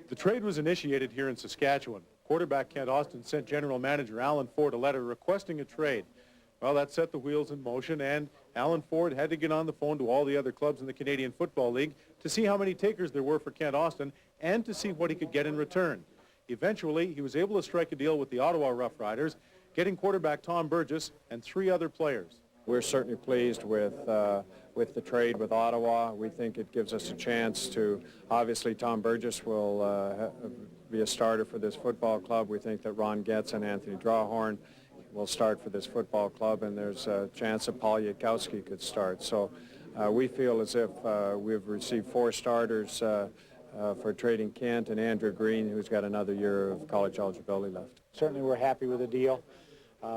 The trade was initiated here in Saskatchewan. Quarterback Kent Austin sent General Manager Alan Ford a letter requesting a trade. Well, that set the wheels in motion, and Alan Ford had to get on the phone to all the other clubs in the Canadian Football League to see how many takers there were for Kent Austin and to see what he could get in return. Eventually, he was able to strike a deal with the Ottawa Rough Riders, getting quarterback Tom Burgess and 3 other players. We're certainly pleased with the trade with Ottawa. We think it gives us a chance to, obviously Tom Burgess will be a starter for this football club. We think that Ron Getz and Anthony Drawhorn will start for this football club, and there's a chance that Paul Yudkowsky could start. So we feel as if we've received 4 starters for trading Kent and Andrew Green, who's got another year of college eligibility left. Certainly we're happy with the deal.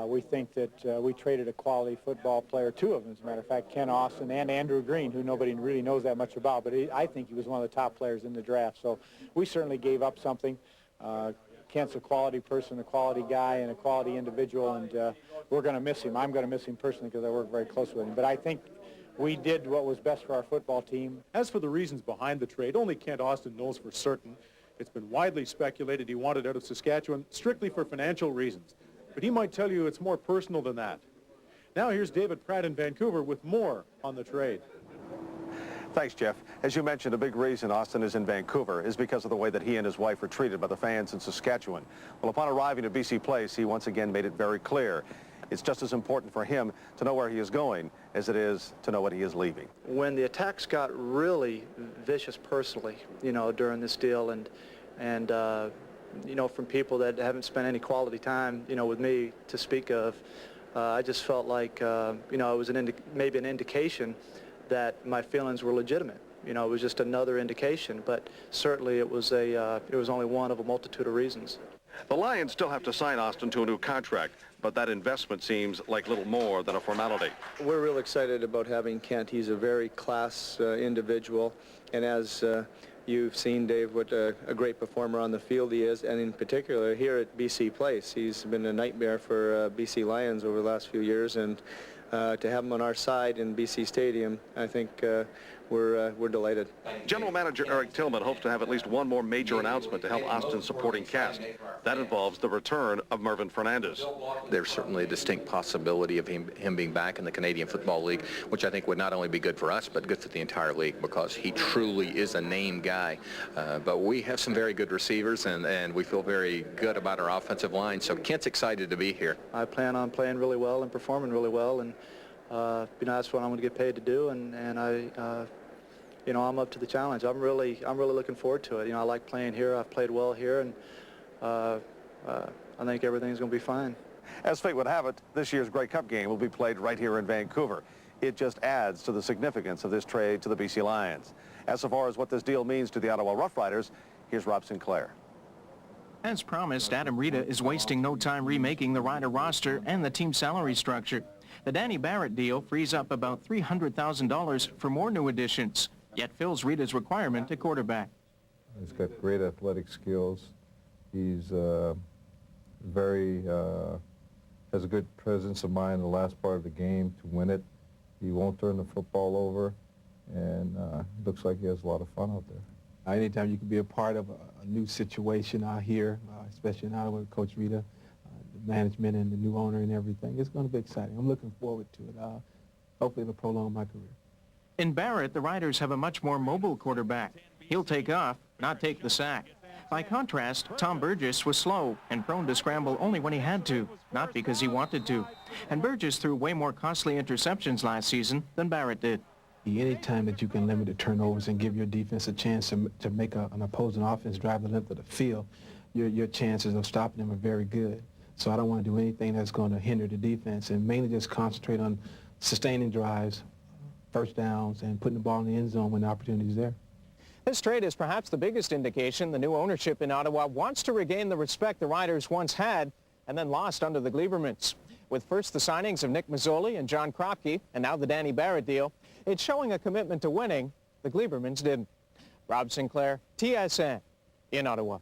We think that we traded a quality football player, 2 of them, as a matter of fact, Kent Austin and Andrew Green, who nobody really knows that much about, but I think he was one of the top players in the draft. So we certainly gave up something. Kent's a quality person, a quality guy, and a quality individual, and we're going to miss him. I'm going to miss him personally because I work very close with him. But I think we did what was best for our football team. As for the reasons behind the trade, only Kent Austin knows for certain. It's been widely speculated he wanted out of Saskatchewan strictly for financial reasons. But he might tell you it's more personal than that. Now here's David Pratt in Vancouver with more on the trade. Thanks, Geoff. As you mentioned, a big reason Austin is in Vancouver is because of the way that he and his wife were treated by the fans in Saskatchewan. Well, upon arriving at BC Place, he once again made it very clear. It's just as important for him to know where he is going as it is to know what he is leaving. When the attacks got really vicious personally, during this deal, and from people that haven't spent any quality time, with me to speak of, I just felt like, it was maybe an indication that my feelings were legitimate. It was just another indication, but certainly it was only one of a multitude of reasons. The Lions still have to sign Austin to a new contract, but that investment seems like little more than a formality. We're real excited about having Kent. He's a very class individual, and as you've seen, Dave, what a great performer on the field he is, and in particular here at BC Place. He's been a nightmare for BC Lions over the last few years, and to have him on our side in BC Stadium, I think we're delighted. General Manager Eric Tillman hopes to have at least one more major announcement to help Austin's supporting cast. That involves the return of Mervyn Fernandez. There's certainly a distinct possibility of him being back in the Canadian Football League, which I think would not only be good for us, but good for the entire league, because he truly is a name guy. But we have some very good receivers, and we feel very good about our offensive line, so Kent's excited to be here. I plan on playing really well and performing really well, and that's what I'm going to get paid to do, and I'm up to the challenge. I'm really looking forward to it. I like playing here. I've played well here, and I think everything's going to be fine. As fate would have it, this year's Grey Cup game will be played right here in Vancouver. It just adds to the significance of this trade to the BC Lions. As far as what this deal means to the Ottawa Rough Riders, here's Rob Sinclair. As promised, Adam Rita is wasting no time remaking the Rider roster and the team salary structure. The Danny Barrett deal frees up about $300,000 for more new additions, yet fills Rita's requirement at quarterback. He's got great athletic skills. He's has a good presence of mind in the last part of the game to win it. He won't turn the football over, and looks like he has a lot of fun out there. Anytime you can be a part of a new situation out here, especially now with Coach Rita, the management and the new owner and everything, it's going to be exciting. I'm looking forward to it. Hopefully it'll prolong my career. In Barrett, the Riders have a much more mobile quarterback. He'll take off, not take the sack. By contrast, Tom Burgess was slow and prone to scramble only when he had to, not because he wanted to. And Burgess threw way more costly interceptions last season than Barrett did. Any time that you can limit the turnovers and give your defense a chance to make an opposing offense drive the length of the field, your chances of stopping them are very good. So I don't want to do anything that's going to hinder the defense, and mainly just concentrate on sustaining drives, first downs, and putting the ball in the end zone when the opportunity is there. This trade is perhaps the biggest indication the new ownership in Ottawa wants to regain the respect the Riders once had and then lost under the Gleibermans. With first the signings of Nick Mazzoli and John Kroenke, and now the Danny Barrett deal, it's showing a commitment to winning the Gleibermans didn't. Rob Sinclair, TSN, in Ottawa.